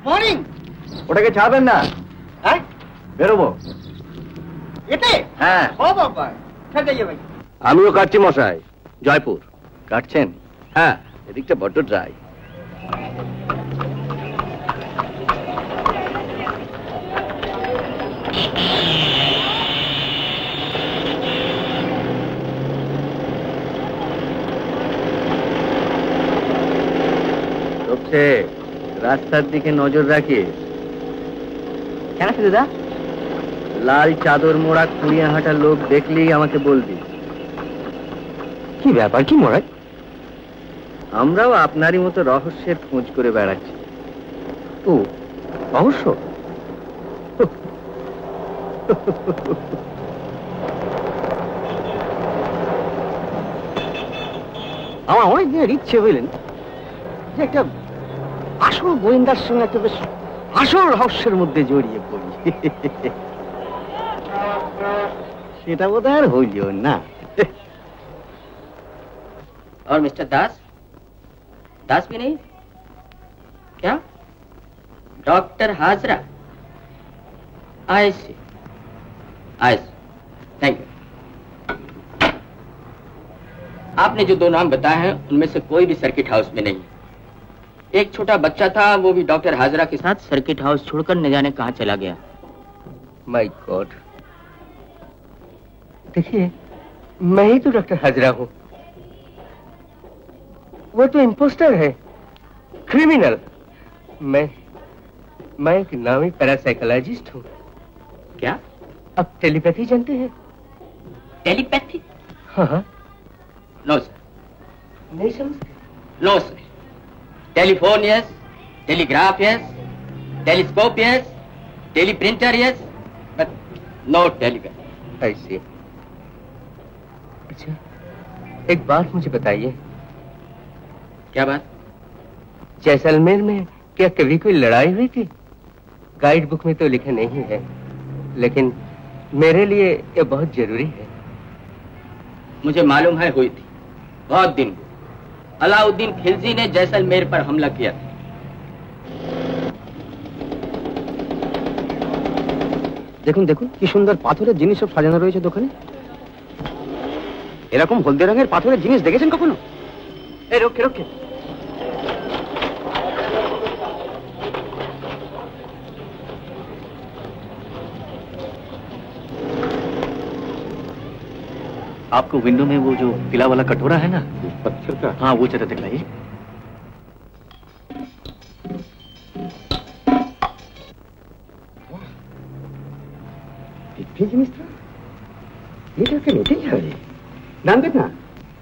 Morning. ওটাকে ছাড়বেন না। হ্যাঁ বেরোবো। এতে? হ্যাঁ। ও বাবা, ছাড় যাইয়ে ভাই। আমিও কাটছি মশাই। জয়পুর। কাটছেন? হ্যাঁ, এদিকটা বড্ড ড্রাই। রাস্তার দিকে নজর রাখিয়ে। কেন দাদা? লাল চাদর মোড়া কুড়িয়ে হাঁটা লোক দেখলেই আমাকে বলবি। কি ব্যাপার, কি মোড়ায়? আমরাও আপনারই মতো রহস্যের খোঁজ করে বেড়াচ্ছি। ও রহস্য? আমার অনেক দিনের ইচ্ছে বুঝলেন যে একটা আসল গোয়েন্দার সঙ্গে একটা বেশ আসল রহস্যের মধ্যে জড়িয়ে পড়ি। সেটা বোধ আর হইল না। और मिस्टर दास? दास भी नहीं? क्या? Doctor Hajra? I see, thank you. आपने जो दो नाम बताए हैं उनमें से कोई भी सर्किट हाउस में नहीं। एक छोटा बच्चा था, वो भी डॉक्टर हाजरा के साथ सर्किट हाउस छोड़कर न जाने कहां चला गया। My God. देखिए, मैं ही तो डॉक्टर हाजरा हूं। वो तो इम्पोस्टर है, क्रिमिनल। मैं एक नामी पैरासाइकोलॉजिस्ट हूं। क्या? अब टेलीपैथी जानते हैं? टेलीपैथी? हाँ। No sir. नहीं समझते? No sir. Telephone yes, telegraph yes, telescope yes, teleprinter yes, but no telepathy. ऐसे। अच्छा, एक बात मुझे बताइए। क्या बात? जैसलमेर में क्या कभी कोई लड़ाई हुई थी? गाइड बुक में तो लिखा नहीं है, लेकिन मेरे लिए ये बहुत जरूरी है। मुझे मालूम है हुई थी, बहुत दिन हुए। अलाउद्दीन खिलजी ने जैसलमेर पर हमला किया था। দেখুন দেখুন কি সুন্দর পাথরের জিনিস সব সাজানো রয়েছে দোকানে। এরকম হলদে রঙের পাথরের জিনিস দেখেছেন কখনো? এই রক্ষে রক্ষে। आपको विंडो में वो जो पीला वाला कटोरा है ना, पत्थर का, हाँ वो जरा दिखलाइए। दाम कितना?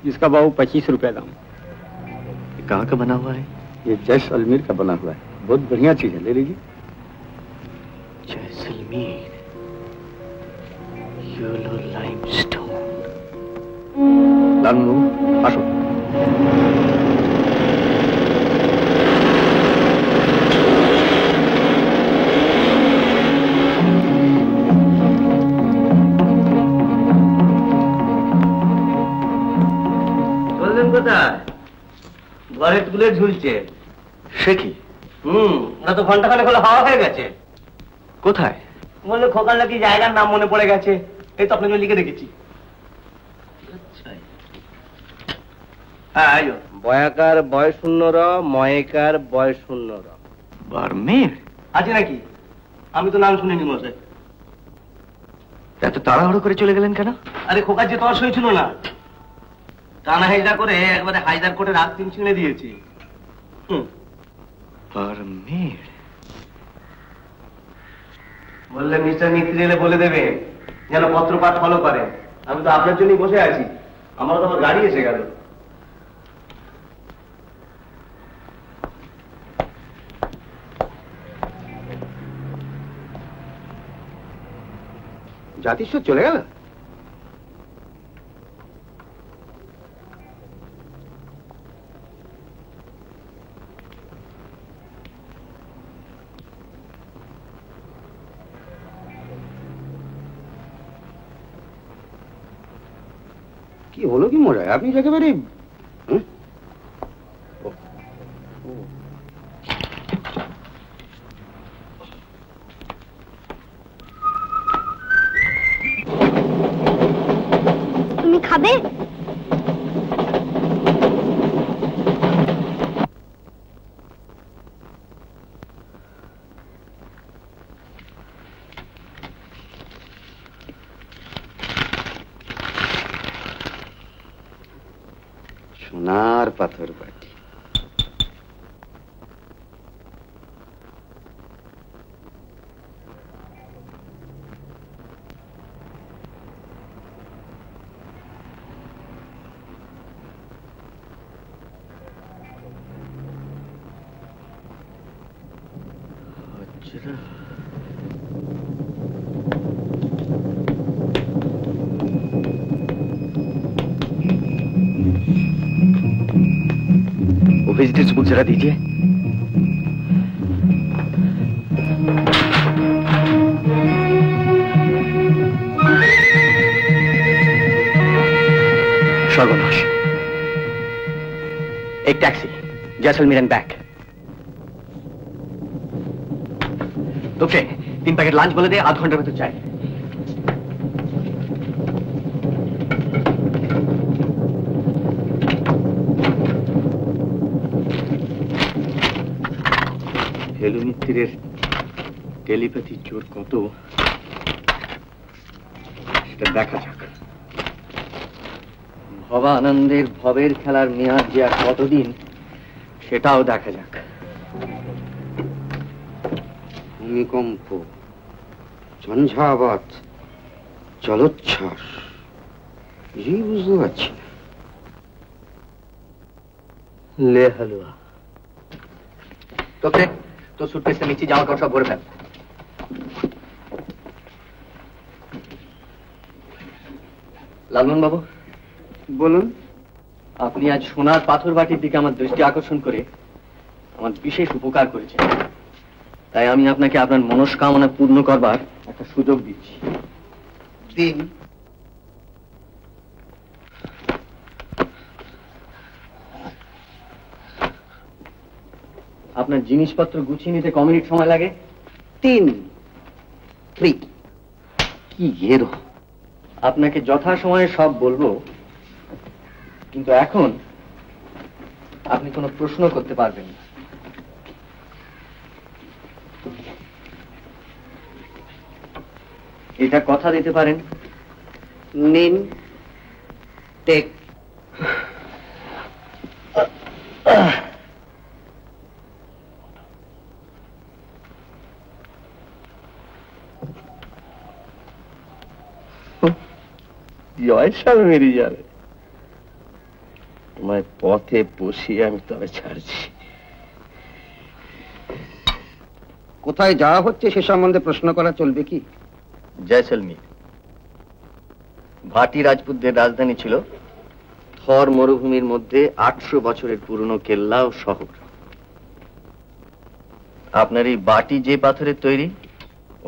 इसका भाव 25 रुपया दाम। कहाँ का बना हुआ है? ये जैसलमेर का बना हुआ है, बहुत बढ़िया चीज है, ले लीजिए। Jaisalmer, yellow limestone. लालू আসো। বললেন কোথায়? ঘরে তুলে ঝুলছে। সে কি? ওটা তো ঘন্টাখানেক হলো হাওয়া হয়ে গেছে। কোথায়? বললে খোকার নাকি জায়গার নাম মনে পড়ে গেছে, এই তো আপনাকে লিখে রেখেছি। হ্যাঁ, আইও। বয়াকার বয় শূন্য র, ময়েকার বয় শূন্য র। বারমের আছে নাকি? আমি তো নাম শুনিনি মশাই। এত তাড়াহুড়ো করে চলে গেলেন কেন? আরে খোকার যে তর্স হয়েছিল না, টানা হাইজা করে একবারে হাইজার কোটে রাত 3 ছিঁড়ে দিয়েছি। বারমের বললে মিস্টার মিস্ত্রি এলে বলে দেবে যেন পত্রপাঠ ফলো করে। আমি তো আপনার জন্যই বসে আছি, আমার তো আমার গাড়ি এসে গেল। জাতিস্বর চলে গেল? কি হলো কি মরায়? আপনি একেবারে মানে? সোনার পাথর বাটি। वो विजिटर्स बुक जरा दीजिए। सर्वनाश। एक taxi, Jaisalmer and back. Okay, 3 packet lunch बोले दे, आध घंटे में तो चाय। হেলু মিত্তিরের টেলিপ্যাথি জোর কত সেটা দেখা যাক। ভবা আনন্দের ভবের খেলার মেয়াদ যে আর কতদিন সেটাও দেখা যাক। ভূমিকম্প, ঝঞ্ঝাবাত, জলোচ্ছ্বাস, কিছুই বুঝতে পারছি না। ले हलवा तो सूटकेस से नीचे जामा कापड़ सब भरे फेल। লালমোহন বাবু বলুন। আপনি আজ সোনার পাথর বাটির দিকে আমার দৃষ্টি আকর্ষণ করে আমার বিশেষ উপকার করেছেন, তাই আমি আপনাকে আপনার মনস্কামনা পূর্ণ করবার একটা সুযোগ দিচ্ছি। দিন। আপনার জিনিসপত্র গুছিয়ে নিতে ক মিনিট সময় লাগে? 3 কি এর? আপনাকে যথাসময়ে সব বলবো, কিন্তু এখন আপনি কোনো প্রশ্ন করতে পারবেন না। এটা কথা দিতে পারেন? নিন, টেক। জয়সাল মেরে যাবে তোমায় পথে বসিয়ে আমি তবে ছাড়ছি। কোথায় যাওয়া হচ্ছে সে সম্বন্ধে প্রশ্ন করা চলবে কি? জয়সলমীর ভাটি রাজপুতদের রাজধানী ছিল। থর মরুভূমির মধ্যে 800 বছরের পুরনো কেল্লা ও শহর। আপনার এই বাটি যে পাথরের তৈরি,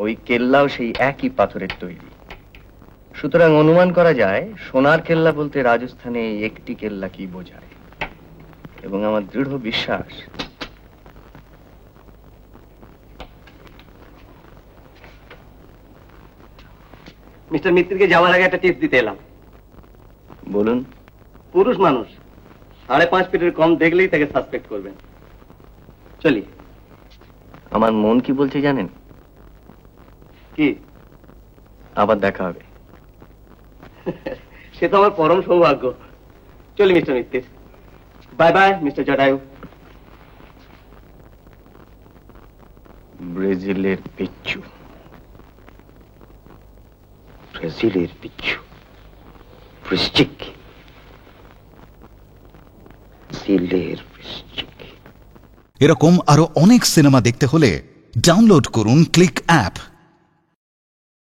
ওই কেল্লাও সেই একই পাথরের তৈরি। সুতরাং অনুমান করা যায় সোনার কেল্লা বলতে রাজস্থানে এই একটি কেল্লা কি বোঝায়, এবং আমার দৃঢ় বিশ্বাস মিস্টার মিত্রকে যাওয়ার আগে একটা টিপস দিতে এলাম। বলুন। পুরুষ মানুষ 5.5 ফিটের কম দেখলেই তাকে সাসপেক্ট করবেন। চলি। আমার মন কি বলছে জানেন? কি? আবার দেখা হবে। সে তো আমার পরম সৌভাগ্য। চলি mister Mitra. Bye bye mister Jatayu. ব্রাজিলের পিচ্চু, ব্রাজিলের পিচ্চু, বৃশ্চিক, ব্রাজিলের বৃশ্চিক। এরকম আরো অনেক সিনেমা দেখতে হলে ডাউনলোড করুন ক্লিক অ্যাপ।